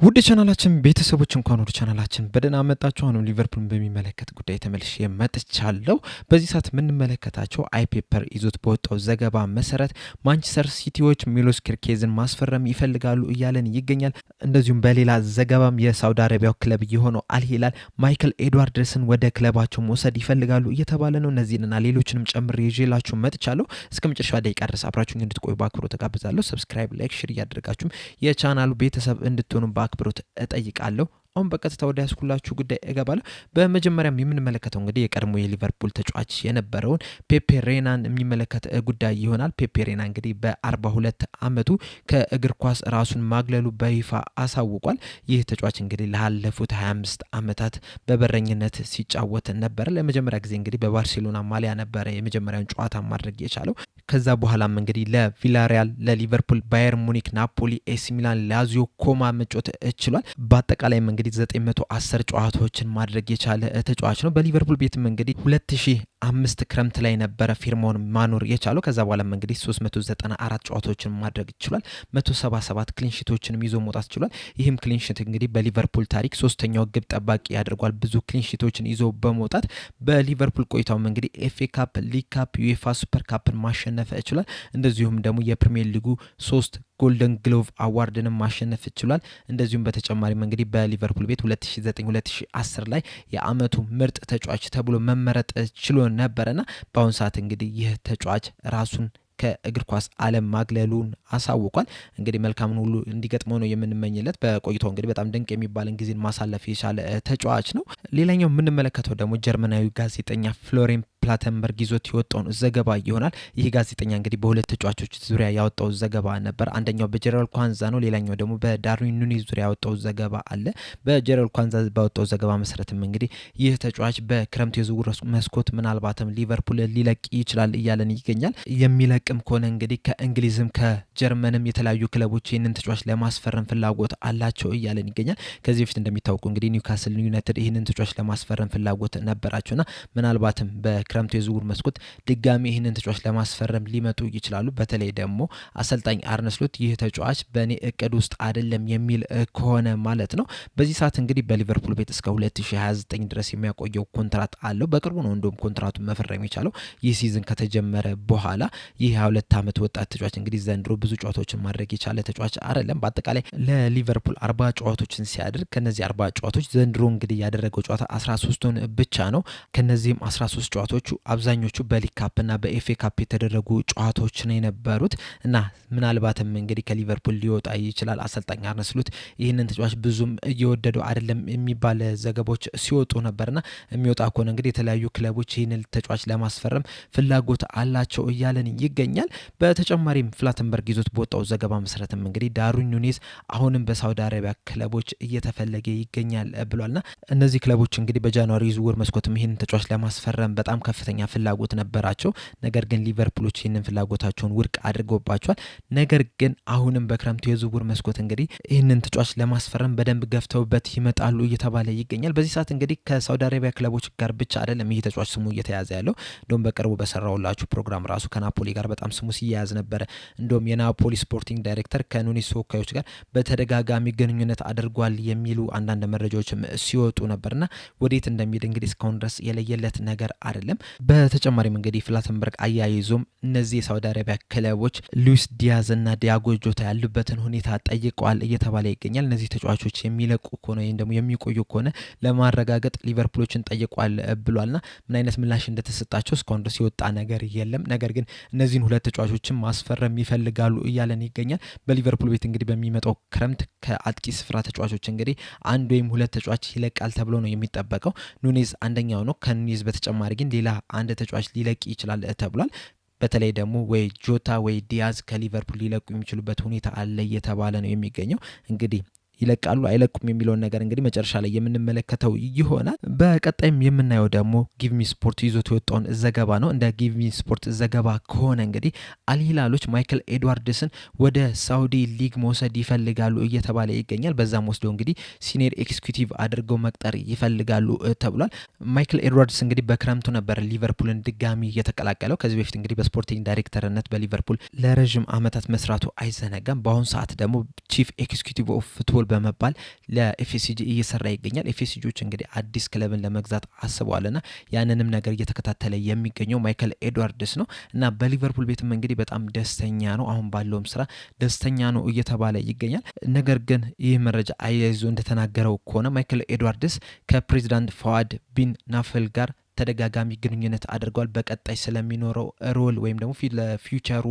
ውድ ቻናላችን ቤተሰቦች እንኳን ወደ ቻናላችን በደህና መጣችሁ። አሁንም ሊቨርፑልን በሚመለከት ጉዳይ ተመልሼ መጥቻለሁ። በዚህ ሰዓት የምንመለከታቸው አይፔፐር ይዞት በወጣው ዘገባ መሰረት ማንቸስተር ሲቲዎች ሚሎስ ኪርኬዝን ማስፈረም ይፈልጋሉ እያለን ይገኛል። እንደዚሁም በሌላ ዘገባም የሳውዲ አረቢያው ክለብ የሆነው አልሂላል ማይክል ኤድዋርድስን ወደ ክለባቸው መውሰድ ይፈልጋሉ እየተባለ ነው። እነዚህንና ሌሎችንም ጨምሬ ይዤላችሁ መጥቻለሁ። እስከ መጨረሻ ደቂቃ ድረስ አብራችሁኝ እንድትቆዩ በአክብሮት ተጋብዛለሁ። ሰብስክራይብ፣ ላይክ፣ ሼር እያደረጋችሁም የቻናሉ ቤተሰብ እንድትሆኑ በአክብሮት እጠይቃለሁ። አሁን በቀጥታ ወደ ያስኩላችሁ ጉዳይ እገባለሁ። በመጀመሪያም የምንመለከተው እንግዲህ የቀድሞ የሊቨርፑል ተጫዋች የነበረውን ፔፔ ሬናን የሚመለከት ጉዳይ ይሆናል። ፔፔ ሬና እንግዲህ በ42 ዓመቱ ከእግር ኳስ ራሱን ማግለሉ በይፋ አሳውቋል። ይህ ተጫዋች እንግዲህ ላለፉት 25 ዓመታት በበረኝነት ሲጫወት ነበር። ለመጀመሪያ ጊዜ እንግዲህ በባርሴሎና ማሊያ ነበረ የመጀመሪያውን ጨዋታ ማድረግ የቻለው። ከዛ በኋላም እንግዲህ ለቪላሪያል፣ ለሊቨርፑል፣ ባየር ሙኒክ፣ ናፖሊ፣ ኤሲ ሚላን፣ ላዚዮ፣ ኮማ መጫወት ችሏል። በአጠቃላይም እንግዲህ 910 ጨዋታዎችን ማድረግ የቻለ ተጫዋች ነው። በሊቨርፑል ቤትም እንግዲህ 2005 ክረምት ላይ ነበረ ፊርማውን ማኖር የቻለው። ከዛ በኋላም እንግዲህ 394 ጨዋታዎችን ማድረግ ችሏል። 177 ክሊንሺቶችንም ይዞ መውጣት ችሏል። ይህም ክሊንሺት እንግዲህ በሊቨርፑል ታሪክ ሶስተኛው ግብ ጠባቂ ያደርጓል። ብዙ ክሊንሺቶችን ይዞ በመውጣት በሊቨርፑል ቆይታውም እንግዲህ ኤፍኤ ካፕ፣ ሊግ ካፕ፣ ዩኤፋ ሱፐር ካፕን ማሸነፍ ችሏል። እንደዚሁም ደግሞ የፕሪሚየር ሊጉ 3 ጎልደን ግሎቭ አዋርድንም ማሸነፍ ችሏል። እንደዚሁም በተጨማሪም እንግዲህ በሊቨርፑል ቤት 2009-2010 ላይ የአመቱ ምርጥ ተጫዋች ተብሎ መመረጥ ችሎ ነበረና በአሁኑ ሰዓት እንግዲህ ይህ ተጫዋች ራሱን ከእግር ኳስ ዓለም ማግለሉን አሳውቋል። እንግዲህ መልካምን ሁሉ እንዲገጥመው ነው የምንመኝለት። በቆይታው እንግዲህ በጣም ድንቅ የሚባልን ጊዜን ማሳለፍ የቻለ ተጫዋች ነው። ሌላኛው የምንመለከተው ደግሞ ጀርመናዊ ጋዜጠኛ ፍሎሬን ፕላተንበርግ ይዞት የወጣውን ዘገባ ይሆናል። ይህ ጋዜጠኛ እንግዲህ በሁለት ተጫዋቾች ዙሪያ ያወጣው ዘገባ ነበር። አንደኛው በጀራልድ ኳንዛ ነው። ሌላኛው ደግሞ በዳርዊን ኑኔዝ ዙሪያ ያወጣው ዘገባ አለ። በጀራልድ ኳንዛ ባወጣው ዘገባ መሰረትም እንግዲህ ይህ ተጫዋች በክረምት የዝውውር መስኮት ምናልባትም ሊቨርፑል ሊለቅ ይችላል እያለን ይገኛል። የሚለቅም ከሆነ እንግዲህ ከእንግሊዝም ከጀርመንም የተለያዩ ክለቦች ይህንን ተጫዋች ለማስፈረም ፍላጎት አላቸው እያለን ይገኛል። ከዚህ በፊት እንደሚታወቁ እንግዲህ ኒውካስል ዩናይትድ ይህንን ተጫዋች ለማስፈረም ፍላጎት ነበራቸውና ምናልባትም ክረምቱ የዝውውር መስኮት ድጋሚ ይህንን ተጫዋች ለማስፈረም ሊመጡ ይችላሉ። በተለይ ደግሞ አሰልጣኝ አርነ ስሎት ይህ ተጫዋች በእኔ እቅድ ውስጥ አይደለም የሚል ከሆነ ማለት ነው። በዚህ ሰዓት እንግዲህ በሊቨርፑል ቤት እስከ 2029 ድረስ የሚያቆየው ኮንትራት አለው። በቅርቡ ነው እንደውም ኮንትራቱን መፈረም የቻለው ይህ ሲዝን ከተጀመረ በኋላ። ይህ 22 ዓመት ወጣት ተጫዋች እንግዲህ ዘንድሮ ብዙ ጨዋታዎችን ማድረግ የቻለ ተጫዋች አይደለም። በአጠቃላይ ለሊቨርፑል 40 ጨዋታዎችን ሲያደርግ ከነዚህ 40 ጨዋታዎች ዘንድሮ እንግዲህ ያደረገው ጨዋታ 13ቱን ብቻ ነው። ከነዚህም 13 ጨዋታዎች አብዛኞቹ በሊግ ካፕ እና በኤፍኤ ካፕ የተደረጉ ጨዋታዎች ነው የነበሩት እና ምናልባትም እንግዲህ ከሊቨርፑል ሊወጣ ይችላል። አሰልጣኝ አርነ ስሎት ይህንን ተጫዋች ብዙም እየወደደው አይደለም የሚባል ዘገባዎች ሲወጡ ነበርና የሚወጣ ከሆነ እንግዲህ የተለያዩ ክለቦች ይህንን ተጫዋች ለማስፈረም ፍላጎት አላቸው እያለን ይገኛል። በተጨማሪም ፍላተንበርግ ይዞት በወጣው ዘገባ መሰረትም እንግዲህ ዳርዊን ኑኔዝ አሁንም በሳውዲ አረቢያ ክለቦች እየተፈለገ ይገኛል ብሏልና እነዚህ ክለቦች እንግዲህ በጃንዋሪ ዝውውር መስኮትም ይህንን ተጫዋች ለማስፈረም በጣም ከፍተኛ ፍላጎት ነበራቸው። ነገር ግን ሊቨርፑሎች ይህንን ፍላጎታቸውን ውድቅ አድርገውባቸዋል። ነገር ግን አሁንም በክረምቱ የዝውውር መስኮት እንግዲህ ይህንን ተጫዋች ለማስፈረም በደንብ ገፍተውበት ይመጣሉ እየተባለ ይገኛል። በዚህ ሰዓት እንግዲህ ከሳውዲ አረቢያ ክለቦች ጋር ብቻ አይደለም ይህ ተጫዋች ስሙ እየተያዘ ያለው። እንደውም በቅርቡ በሰራውላችሁ ፕሮግራም ራሱ ከናፖሊ ጋር በጣም ስሙ ሲያያዝ ነበረ። እንደውም የናፖሊ ስፖርቲንግ ዳይሬክተር ከኑኔዝ ተወካዮች ጋር በተደጋጋሚ ግንኙነት አድርጓል የሚሉ አንዳንድ መረጃዎችም ሲወጡ ነበርና ወዴት እንደሚሄድ እንግዲህ እስካሁን ድረስ የለየለት ነገር አይደለም። በተጨማሪም እንግዲህ ፍላተንበርግ አያይዞም እነዚህ የሳውዲ አረቢያ ክለቦች ሉዊስ ዲያዝ እና ዲያጎ ጆታ ያሉበትን ሁኔታ ጠይቀዋል እየተባለ ይገኛል። እነዚህ ተጫዋቾች የሚለቁ ከሆነ ወይም ደግሞ የሚቆዩ ከሆነ ለማረጋገጥ ሊቨርፑሎችን ጠይቋል ብሏልና ምን አይነት ምላሽ እንደተሰጣቸው እስካሁን ድረስ የወጣ ነገር የለም። ነገር ግን እነዚህን ሁለት ተጫዋቾችን ማስፈረም ይፈልጋሉ እያለን ይገኛል። በሊቨርፑል ቤት እንግዲህ በሚመጣው ክረምት ከአጥቂ ስፍራ ተጫዋቾች እንግዲህ አንድ ወይም ሁለት ተጫዋች ይለቃል ተብሎ ነው የሚጠበቀው። ኑኔዝ አንደኛው ነው። ከኑኔዝ በተጨማሪ ግን ሌላ አንድ ተጫዋች ሊለቅ ይችላል ተብሏል። በተለይ ደግሞ ወይ ጆታ ወይ ዲያዝ ከሊቨርፑል ሊለቁ የሚችሉበት ሁኔታ አለ እየተባለ ነው የሚገኘው። እንግዲህ ይለቃሉ አይለቁም የሚለውን ነገር እንግዲህ መጨረሻ ላይ የምንመለከተው ይሆናል። በቀጣይም የምናየው ደግሞ ጊቭሚ ስፖርት ይዞት የወጣውን ዘገባ ነው። እንደ ጊቭሚ ስፖርት ዘገባ ከሆነ እንግዲህ አልሂላሎች ማይክል ኤድዋርድስን ወደ ሳውዲ ሊግ መውሰድ ይፈልጋሉ እየተባለ ይገኛል። በዛም ወስደው እንግዲህ ሲኒየር ኤክስኪዩቲቭ አድርገው መቅጠር ይፈልጋሉ ተብሏል። ማይክል ኤድዋርድስ እንግዲህ በክረምቱ ነበር ሊቨርፑልን ድጋሚ የተቀላቀለው። ከዚህ በፊት እንግዲህ በስፖርቲንግ ዳይሬክተርነት በሊቨርፑል ለረዥም ዓመታት መስራቱ አይዘነጋም። በአሁኑ ሰዓት ደግሞ ቺፍ ኤክስኪዩቲቭ ኦፍ ፉትቦል ፉትቦል በመባል ለኤፍኤስጂ እየሰራ ይገኛል። ኤፍኤስጂዎች እንግዲህ አዲስ ክለብን ለመግዛት አስበዋልና ያንንም ነገር እየተከታተለ የሚገኘው ማይክል ኤድዋርድስ ነው እና በሊቨርፑል ቤትም እንግዲህ በጣም ደስተኛ ነው። አሁን ባለውም ስራ ደስተኛ ነው እየተባለ ይገኛል። ነገር ግን ይህ መረጃ አያይዞ እንደተናገረው ከሆነ ማይክል ኤድዋርድስ ከፕሬዚዳንት ፋዋድ ቢን ናፈል ጋር ተደጋጋሚ ግንኙነት አድርገዋል። በቀጣይ ስለሚኖረው ሮል ወይም ደግሞ ለፊውቸሩ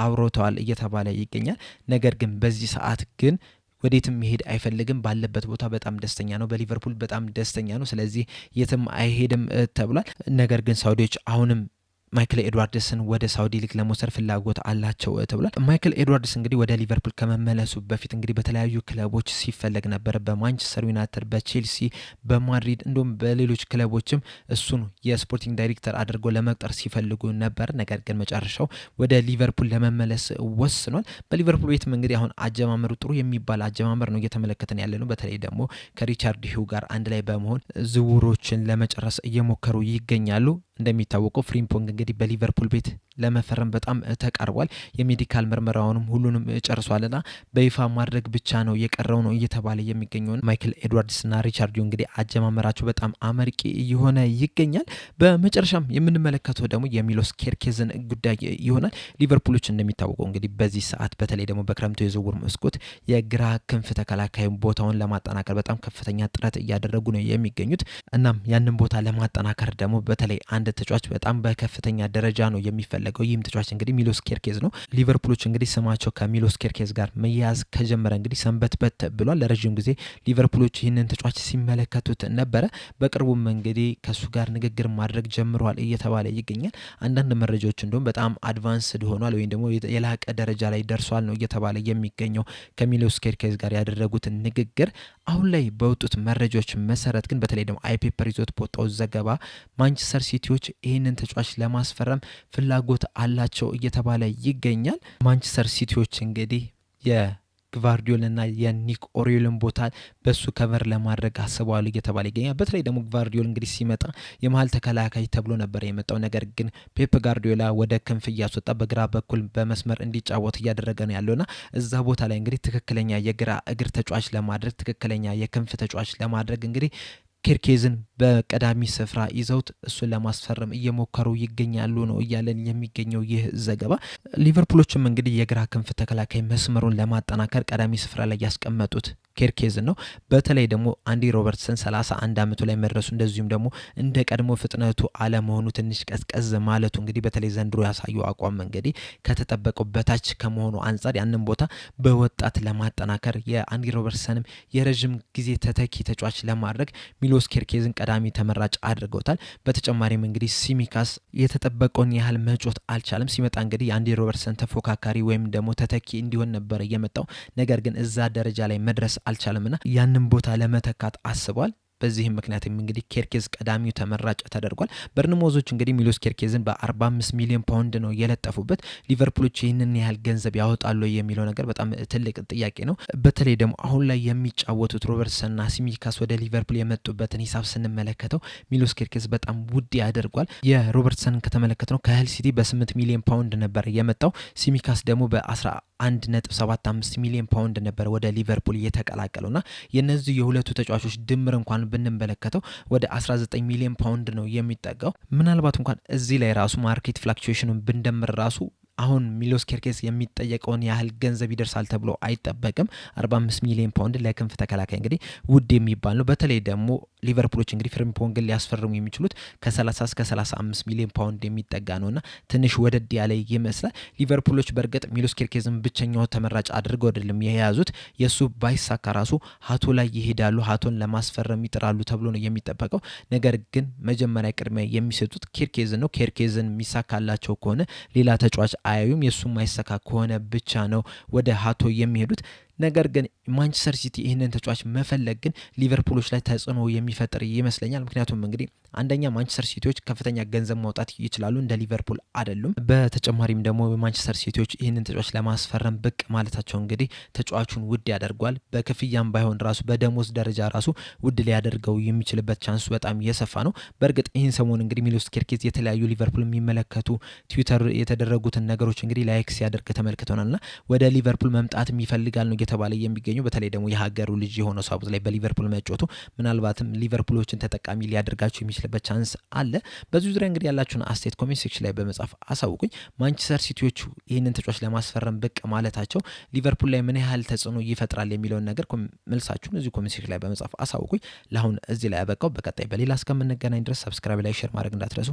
አውሮተዋል እየተባለ ይገኛል። ነገር ግን በዚህ ሰዓት ግን ወዴትም መሄድ አይፈልግም። ባለበት ቦታ በጣም ደስተኛ ነው። በሊቨርፑል በጣም ደስተኛ ነው። ስለዚህ የትም አይሄድም ተብሏል። ነገር ግን ሳውዲዎች አሁንም ማይክል ኤድዋርድስን ወደ ሳውዲ ሊግ ለመውሰድ ፍላጎት አላቸው ተብሏል። ማይክል ኤድዋርድስ እንግዲህ ወደ ሊቨርፑል ከመመለሱ በፊት እንግዲህ በተለያዩ ክለቦች ሲፈለግ ነበር። በማንቸስተር ዩናይትድ፣ በቼልሲ፣ በማድሪድ እንዲሁም በሌሎች ክለቦችም እሱን የስፖርቲንግ ዳይሬክተር አድርገው ለመቅጠር ሲፈልጉ ነበር። ነገር ግን መጨረሻው ወደ ሊቨርፑል ለመመለስ ወስኗል። በሊቨርፑል ቤትም እንግዲህ አሁን አጀማመሩ ጥሩ የሚባል አጀማመር ነው እየተመለከተን ያለ ነው። በተለይ ደግሞ ከሪቻርድ ሂው ጋር አንድ ላይ በመሆን ዝውውሮችን ለመጨረስ እየሞከሩ ይገኛሉ። እንደሚታወቀው ፍሪምፖንግ እንግዲህ በሊቨርፑል ቤት ለመፈረም በጣም ተቃርቧል። የሜዲካል ምርመራውንም ሁሉንም ጨርሷልና በይፋ ማድረግ ብቻ ነው የቀረው ነው እየተባለ የሚገኘው። ማይክል ኤድዋርድስና ሪቻርድ ሂው እንግዲህ አጀማመራቸው በጣም አመርቂ እየሆነ ይገኛል። በመጨረሻም የምንመለከተው ደግሞ የሚሎስ ኬርኬዝን ጉዳይ ይሆናል። ሊቨርፑሎች እንደሚታወቀው እንግዲህ በዚህ ሰዓት በተለይ ደግሞ በክረምቱ የዝውውር መስኮት የግራ ክንፍ ተከላካይ ቦታውን ለማጠናከር በጣም ከፍተኛ ጥረት እያደረጉ ነው የሚገኙት። እናም ያንን ቦታ ለማጠናከር ደግሞ በተለይ አንድ ተጫዋች በጣም በከፍተኛ ደረጃ ነው የሚፈለገው። ይህም ተጫዋች እንግዲህ ሚሎስ ኬርኬዝ ነው። ሊቨርፑሎች እንግዲህ ስማቸው ከሚሎስ ኬርኬዝ ጋር መያያዝ ከጀመረ እንግዲህ ሰንበትበት ብሏል። ለረጅም ጊዜ ሊቨርፑሎች ይህንን ተጫዋች ሲመለከቱት ነበረ። በቅርቡም እንግዲህ ከሱ ጋር ንግግር ማድረግ ጀምረዋል እየተባለ ይገኛል። አንዳንድ መረጃዎች እንደውም በጣም አድቫንስድ ሆኗል ወይም ደግሞ የላቀ ደረጃ ላይ ደርሷል ነው እየተባለ የሚገኘው። ከሚሎስ ኬርኬዝ ጋር ያደረጉትን ንግግር አሁን ላይ በወጡት መረጃዎች መሰረት ግን በተለይ ደግሞ አይፔፐር ይዞት በወጣው ዘገባ ማንቸስተር ሲቲዎች ይህንን ተጫዋች ለማስፈረም ፍላጎት አላቸው እየተባለ ይገኛል። ማንቸስተር ሲቲዎች እንግዲህ የግቫርዲዮልና የኒክ ኦሪዮልን ቦታ በሱ ከቨር ለማድረግ አስበዋል እየተባለ ይገኛል። በተለይ ደግሞ ግቫርዲዮል እንግዲህ ሲመጣ የመሀል ተከላካይ ተብሎ ነበር የመጣው። ነገር ግን ፔፕ ጋርዲዮላ ወደ ክንፍ እያስወጣ በግራ በኩል በመስመር እንዲጫወት እያደረገ ነው ያለውና እዛ ቦታ ላይ እንግዲህ ትክክለኛ የግራ እግር ተጫዋች ለማድረግ ትክክለኛ የክንፍ ተጫዋች ለማድረግ እንግዲህ ኬርኬዝን በቀዳሚ ስፍራ ይዘውት እሱን ለማስፈረም እየሞከሩ ይገኛሉ ነው እያለን የሚገኘው ይህ ዘገባ። ሊቨርፑሎችም እንግዲህ የግራ ክንፍ ተከላካይ መስመሩን ለማጠናከር ቀዳሚ ስፍራ ላይ ያስቀመጡት ኬርኬዝን ነው። በተለይ ደግሞ አንዲ ሮበርትሰን 31 ዓመቱ ላይ መድረሱ እንደዚሁም ደግሞ እንደ ቀድሞ ፍጥነቱ አለመሆኑ ትንሽ ቀዝቀዝ ማለቱ እንግዲህ በተለይ ዘንድሮ ያሳየው አቋም እንግዲህ ከተጠበቀው በታች ከመሆኑ አንጻር ያንን ቦታ በወጣት ለማጠናከር የአንዲ ሮበርትሰንም የረዥም ጊዜ ተተኪ ተጫዋች ለማድረግ ሚሎስ ኬርኬዝን ቀዳሚ ተመራጭ አድርገውታል። በተጨማሪም እንግዲህ ሲሚካስ የተጠበቀውን ያህል መጮት አልቻለም። ሲመጣ እንግዲህ የአንዲ ሮበርትሰን ተፎካካሪ ወይም ደግሞ ተተኪ እንዲሆን ነበር የመጣው። ነገር ግን እዛ ደረጃ ላይ መድረስ አልቻለምና ያንን ቦታ ለመተካት አስቧል። በዚህም ምክንያትም እንግዲህ ኬርኬዝ ቀዳሚው ተመራጭ ተደርጓል። በርንሞዞች እንግዲህ ሚሎስ ኬርኬዝን በ45 ሚሊዮን ፓውንድ ነው የለጠፉበት። ሊቨርፑሎች ይህንን ያህል ገንዘብ ያወጣሉ የሚለው ነገር በጣም ትልቅ ጥያቄ ነው። በተለይ ደግሞ አሁን ላይ የሚጫወቱት ሮበርትሰንና ሲሚካስ ወደ ሊቨርፑል የመጡበትን ሂሳብ ስንመለከተው ሚሎስ ኬርኬዝ በጣም ውድ ያደርጓል። የሮበርትሰንን ከተመለከትነው ከህል ሲቲ በ8 ሚሊዮን ፓውንድ ነበር የመጣው። ሲሚካስ ደግሞ በ11.75 ሚሊዮን ፓውንድ ነበር ወደ ሊቨርፑል የተቀላቀለውና የነዚህ የሁለቱ ተጫዋቾች ድምር እንኳን ብንመለከተው ወደ 19 ሚሊዮን ፓውንድ ነው የሚጠጋው። ምናልባት እንኳን እዚህ ላይ ራሱ ማርኬት ፍላክቹዌሽኑን ብንደምር ራሱ አሁን ሚሎስ ኬርኬዝ የሚጠየቀውን ያህል ገንዘብ ይደርሳል ተብሎ አይጠበቅም። 45 ሚሊዮን ፓውንድ ለክንፍ ተከላካይ እንግዲህ ውድ የሚባል ነው። በተለይ ደግሞ ሊቨርፑሎች እንግዲህ ፍሪምፖንግን ሊያስፈርሙ የሚችሉት ከ30 እስከ 35 ሚሊዮን ፓውንድ የሚጠጋ ነውና ትንሽ ወደድ ያለ ይመስላል። ሊቨርፑሎች በእርግጥ ሚሎስ ኬርኬዝን ብቸኛው ተመራጭ አድርገው አይደለም የያዙት። የሱ ባይሳካ ራሱ ሀቶ ላይ ይሄዳሉ፣ ሀቶን ለማስፈረም ይጥራሉ ተብሎ ነው የሚጠበቀው። ነገር ግን መጀመሪያ ቅድሚያ የሚሰጡት ኬርኬዝን ነው። ኬርኬዝን የሚሳካላቸው ከሆነ ሌላ ተጫዋች አያዩም። የሱ ማይሳካ ከሆነ ብቻ ነው ወደ ሀቶ የሚሄዱት። ነገር ግን ማንቸስተር ሲቲ ይህንን ተጫዋች መፈለግ ግን ሊቨርፑሎች ላይ ተጽዕኖ የሚፈጥር ይመስለኛል። ምክንያቱም እንግዲህ አንደኛ ማንቸስተር ሲቲዎች ከፍተኛ ገንዘብ ማውጣት ይችላሉ፣ እንደ ሊቨርፑል አይደሉም። በተጨማሪም ደግሞ ማንቸስተር ሲቲዎች ይህንን ተጫዋች ለማስፈረም ብቅ ማለታቸው እንግዲህ ተጫዋቹን ውድ ያደርጓል። በክፍያም ባይሆን ራሱ በደሞዝ ደረጃ ራሱ ውድ ሊያደርገው የሚችልበት ቻንሱ በጣም የሰፋ ነው። በእርግጥ ይህን ሰሞን እንግዲህ ሚሎስ ኬርኬዝ የተለያዩ ሊቨርፑል የሚመለከቱ ትዊተር የተደረጉትን ነገሮች እንግዲህ ላይክ ሲያደርግ ተመልክተናልና ወደ ሊቨርፑል መምጣትም ይፈልጋል ነው እየተባለ የሚገኘው በተለይ ደግሞ የሀገሩ ልጅ የሆነው ሰው ላይ በሊቨርፑል መጫወቱ ምናልባትም ሊቨርፑሎችን ተጠቃሚ ሊያደርጋቸው የሚችልበት ቻንስ አለ። በዚህ ዙሪያ እንግዲህ ያላችሁን አስተያየት ኮሜንት ሴክሽን ላይ በመጻፍ አሳውቁኝ። ማንቸስተር ሲቲዎቹ ይህንን ተጫዋች ለማስፈረም ብቅ ማለታቸው ሊቨርፑል ላይ ምን ያህል ተጽዕኖ ይፈጥራል የሚለውን ነገር መልሳችሁን እዚሁ ኮሜንት ሴክሽን ላይ በመጻፍ አሳውቁኝ። ለአሁን እዚህ ላይ ያበቃው። በቀጣይ በሌላ እስከምንገናኝ ድረስ ሰብስክራይብ፣ ላይ ሼር ማድረግ እንዳትረሱ።